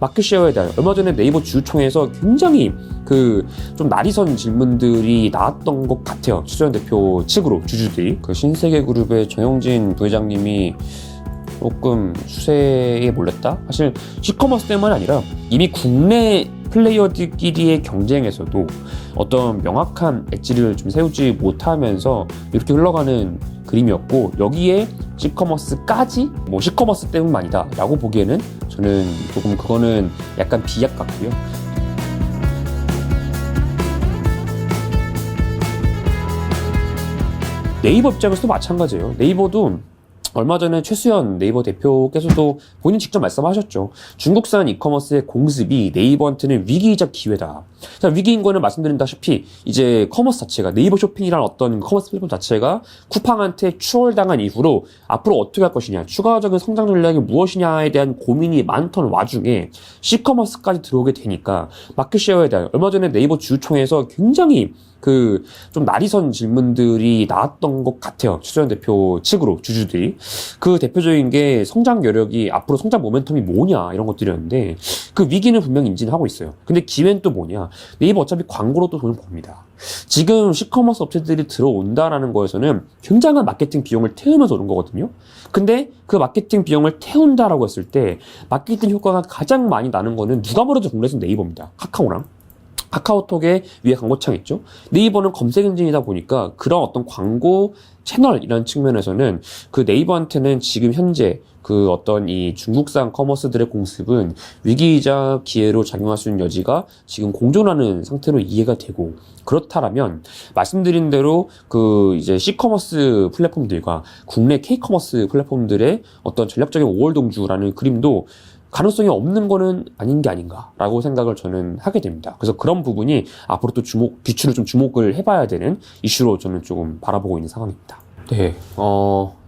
마켓쉐어에 대한 얼마 전에 네이버 주주총회에서 굉장히 좀 날이 선 질문들이 나왔던 것 같아요. 최소연 대표 측으로 주주들이. 신세계그룹의 정영진 부회장님이 조금 수세에 몰렸다? 사실 시커머스 때문이 아니라 이미 국내 플레이어들끼리의 경쟁에서도 어떤 명확한 엣지를 좀 세우지 못하면서 이렇게 흘러가는 그림이었고, 여기에 시커머스까지 시커머스 때문만이다 라고 보기에는 저는 조금 그거는 약간 비약 같고요. 네이버 입장에서도 마찬가지예요. 네이버도 얼마 전에 최수연 네이버 대표께서도 본인 직접 말씀하셨죠. 중국산 이커머스의 공습이 네이버한테는 위기이자 기회다. 자, 위기인 거는 말씀드린다시피 이제 커머스 자체가, 네이버 쇼핑이라는 어떤 커머스 플랫폼 자체가 쿠팡한테 추월당한 이후로 앞으로 어떻게 할 것이냐, 추가적인 성장 전략이 무엇이냐에 대한 고민이 많던 와중에 시커머스까지 들어오게 되니까 마켓쉐어에 대한 얼마 전에 네이버 주주총회에서 굉장히 좀 날이 선 질문들이 나왔던 것 같아요. 최수연 대표 측으로 주주들이. 그 대표적인 게 성장 여력이, 앞으로 성장 모멘텀이 뭐냐 이런 것들이었는데, 그 위기는 분명히 인지는 하고 있어요. 근데 기회는 또 뭐냐, 네이버 어차피 광고로 또 돈을 법니다. 지금 시커머스 업체들이 들어온다라는 거에서는 굉장한 마케팅 비용을 태우면서 오는 거거든요. 근데 그 마케팅 비용을 태운다라고 했을 때 마케팅 효과가 가장 많이 나는 거는 누가 뭐래도 국내에서 네이버입니다. 카카오랑. 카카오톡에 위에 광고창 있죠. 네이버는 검색 엔진이다 보니까 그런 어떤 광고 채널이라는 측면에서는 그 네이버한테는 지금 현재 어떤 이 중국산 커머스들의 공습은 위기이자 기회로 작용할 수 있는 여지가 지금 공존하는 상태로 이해가 되고, 그렇다라면 말씀드린 대로 이제 C커머스 플랫폼들과 국내 K커머스 플랫폼들의 어떤 전략적인 5월 동주라는 그림도 가능성이 없는 거는 아닌 게 아닌가라고 생각을 저는 하게 됩니다. 그래서 그런 부분이 앞으로 또 귀추를 좀 주목을 해봐야 되는 이슈로 저는 조금 바라보고 있는 상황입니다. 네,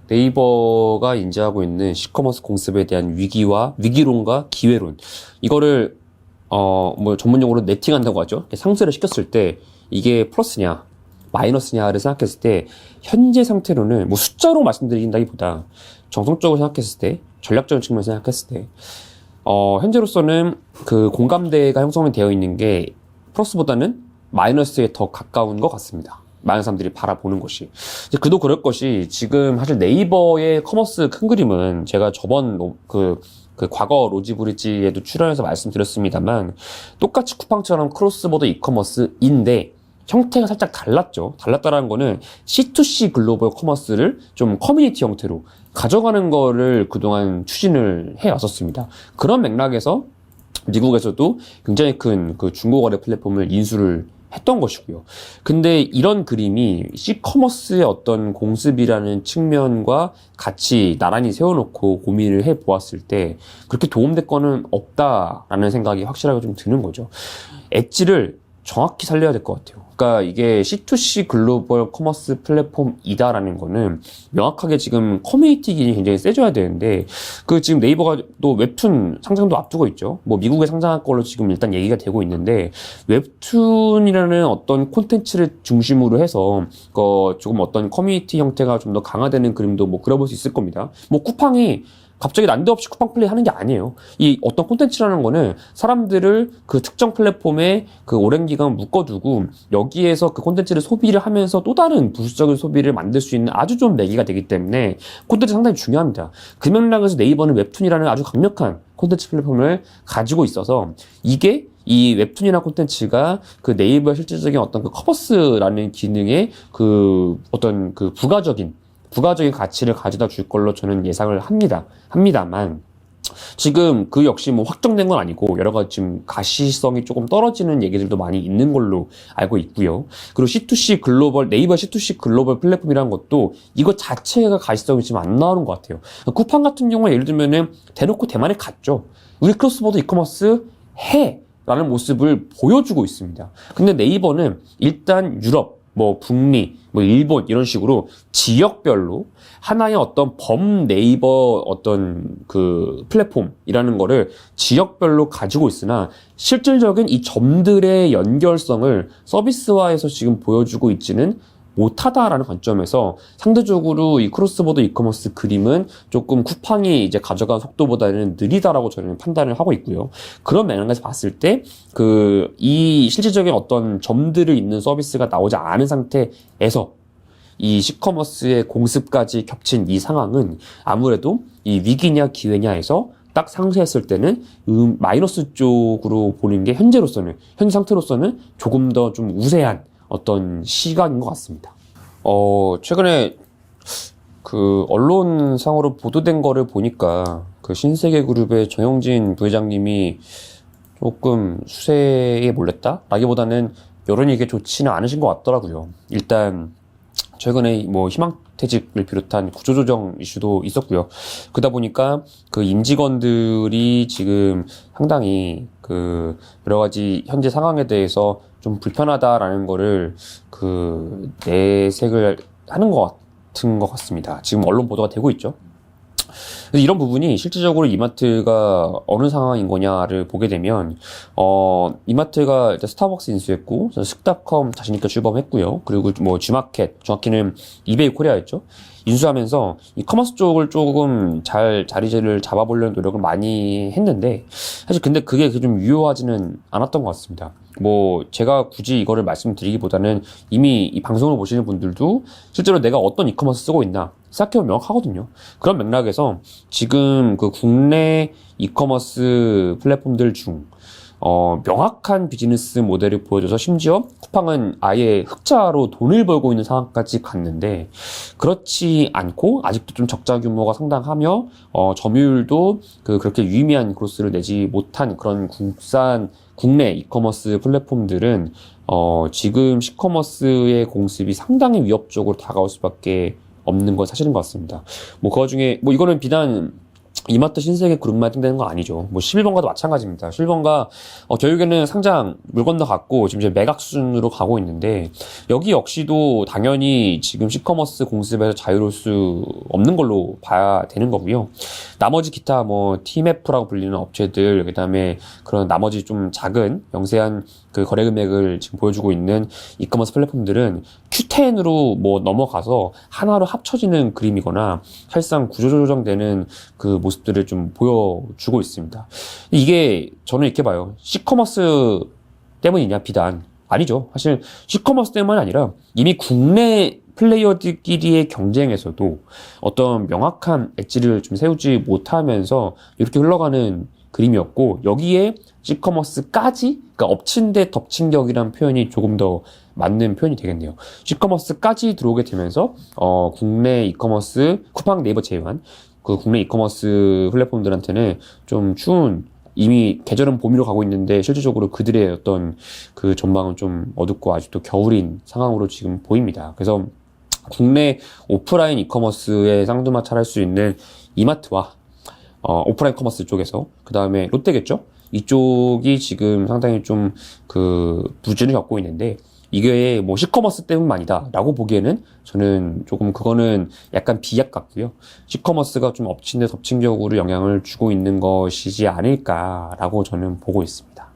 네이버가 인지하고 있는 시커머스 공습에 대한 위기론과 기회론, 이거를 전문용어로 네팅한다고 하죠. 상쇄를 시켰을 때 이게 플러스냐 마이너스냐를 생각했을 때, 현재 상태로는 숫자로 말씀드린다기보다 정성적으로 생각했을 때, 전략적인 측면에서 생각했을 때, 현재로서는 공감대가 형성이 되어 있는 게 플러스보다는 마이너스에 더 가까운 것 같습니다. 많은 사람들이 바라보는 것이. 그도 그럴 것이, 지금 사실 네이버의 커머스 큰 그림은 제가 저번 과거 로지브리지에도 출연해서 말씀드렸습니다만, 똑같이 쿠팡처럼 크로스보더 이커머스인데 형태가 살짝 달랐죠. 달랐다라는 거는 C2C 글로벌 커머스를 좀 커뮤니티 형태로 가져가는 거를 그동안 추진을 해왔었습니다. 그런 맥락에서 미국에서도 굉장히 큰 중고 거래 플랫폼을 인수를 했던 것이고요. 근데 이런 그림이 C커머스의 어떤 공습이라는 측면과 같이 나란히 세워놓고 고민을 해보았을 때 그렇게 도움될 거는 없다라는 생각이 확실하게 좀 드는 거죠. 엣지를 정확히 살려야 될 것 같아요. 그러니까 이게 C2C 글로벌 커머스 플랫폼이다라는 거는 명확하게 지금 커뮤니티 기능이 굉장히 세져야 되는데, 지금 네이버가 또 웹툰 상장도 앞두고 있죠. 미국에 상장할 걸로 지금 일단 얘기가 되고 있는데, 웹툰이라는 어떤 콘텐츠를 중심으로 해서 조금 어떤 커뮤니티 형태가 좀 더 강화되는 그림도 그려볼 수 있을 겁니다. 쿠팡이 갑자기 난데없이 쿠팡 플레이 하는 게 아니에요. 이 어떤 콘텐츠라는 거는 사람들을 특정 플랫폼에 오랜 기간 묶어두고 여기에서 콘텐츠를 소비를 하면서 또 다른 부수적인 소비를 만들 수 있는 아주 좋은 매개가 되기 때문에 콘텐츠 상당히 중요합니다. 그 맥락에서 네이버는 웹툰이라는 아주 강력한 콘텐츠 플랫폼을 가지고 있어서, 이게 이 웹툰이나 콘텐츠가 네이버의 실질적인 어떤 커머스라는 기능의 어떤 부가적인 가치를 가져다 줄 걸로 저는 예상을 합니다만, 지금 역시 확정된 건 아니고 여러 가지 지금 가시성이 조금 떨어지는 얘기들도 많이 있는 걸로 알고 있고요. 그리고 C2C 글로벌, 네이버 C2C 글로벌 플랫폼이라는 것도 이거 자체가 가시성이 지금 안 나오는 것 같아요. 쿠팡 같은 경우에 예를 들면은 대놓고 대만에 갔죠. 우리 크로스보더 이커머스 라는 모습을 보여주고 있습니다. 근데 네이버는 일단 유럽, 북미, 일본 이런 식으로 지역별로 하나의 어떤 네이버 어떤 플랫폼이라는 거를 지역별로 가지고 있으나, 실질적인 이 점들의 연결성을 서비스화해서 지금 보여주고 있지는 못하다라는 관점에서 상대적으로 이 크로스보더 이커머스 그림은 조금 쿠팡이 이제 가져간 속도보다는 느리다라고 저는 판단을 하고 있고요. 그런 맥락에서 봤을 때 이 실질적인 어떤 점들을 있는 서비스가 나오지 않은 상태에서 이 시커머스의 공습까지 겹친 이 상황은 아무래도 이 위기냐 기회냐 해서 딱 상쇄했을 때는 마이너스 쪽으로 보는 게 현재 상태로서는 조금 더 좀 우세한 어떤 시각인 것 같습니다. 최근에 언론상으로 보도된 거를 보니까 신세계그룹의 정영진 부회장님이 조금 수세에 몰렸다라기보다는 여론이 이게 좋지는 않으신 것 같더라고요. 일단 최근에 희망퇴직을 비롯한 구조조정 이슈도 있었고요. 그러다 보니까 임직원들이 지금 상당히 여러 가지 현재 상황에 대해서 좀 불편하다라는 거를 내색을 하는 것 같습니다. 지금 언론 보도가 되고 있죠. 그래서 이런 부분이 실질적으로 이마트가 어느 상황인 거냐를 보게 되면 이마트가 일단 스타벅스 인수했고 슥닷컴 자신있게 출범했고요. 그리고 G마켓, 정확히는 이베이 코리아였죠. 인수하면서 이 커머스 쪽을 조금 잘 자리를 잡아보려는 노력을 많이 했는데 사실 근데 그게 좀 유효하지는 않았던 것 같습니다. 제가 굳이 이거를 말씀드리기보다는 이미 이 방송을 보시는 분들도 실제로 내가 어떤 이커머스 쓰고 있나 생각해보면 명확하거든요. 그런 맥락에서 지금 국내 이커머스 플랫폼들 중 명확한 비즈니스 모델을 보여줘서 심지어 쿠팡은 아예 흑자로 돈을 벌고 있는 상황까지 갔는데 그렇지 않고 아직도 좀 적자 규모가 상당하며 점유율도 그렇게 유의미한 그로스를 내지 못한 그런 국내 이커머스 플랫폼들은 지금 시커머스의 공습이 상당히 위협적으로 다가올 수밖에 없는 건 사실인 것 같습니다. 그 와중에 이거는 비단 이마트 신세계 그룹만 해당되는 건 아니죠. 11번가도 마찬가지입니다. 11번가 결국에는 상장 물 건너갔고 지금 이제 매각 수준으로 가고 있는데 여기 역시도 당연히 지금 시커머스 공습에서 자유로울 수 없는 걸로 봐야 되는 거고요. 나머지 기타 TMF라고 불리는 업체들, 그다음에 그런 나머지 좀 작은 영세한 거래 금액을 지금 보여주고 있는 이커머스 플랫폼들은 Q10으로 넘어가서 하나로 합쳐지는 그림이거나 사실상 구조조정되는 모습들을 좀 보여주고 있습니다. 이게 저는 이렇게 봐요. 시커머스 때문이냐 비단 아니죠. 사실 시커머스 때문이 아니라 이미 국내 플레이어들끼리의 경쟁에서도 어떤 명확한 엣지를 좀 세우지 못하면서 이렇게 흘러가는 그림이었고 여기에 시커머스까지 엎친 데 덮친 격이라는 표현이 조금 더 맞는 표현이 되겠네요. 시커머스까지 들어오게 되면서 국내 이커머스 쿠팡 네이버 제외한 국내 이커머스 플랫폼들한테는 좀 추운 이미 계절은 봄으로 가고 있는데 실질적으로 그들의 어떤 전망은 좀 어둡고 아직도 겨울인 상황으로 지금 보입니다. 그래서 국내 오프라인 이커머스에 쌍두마찰할 수 있는 이마트와 오프라인 커머스 쪽에서 그 다음에 롯데겠죠? 이쪽이 지금 상당히 좀 부진을 겪고 있는데 이게 시커머스 때문만이다 라고 보기에는 저는 조금 그거는 약간 비약 같고요. 시커머스가 좀 엎친 데 덮친 격으로 영향을 주고 있는 것이지 않을까라고 저는 보고 있습니다.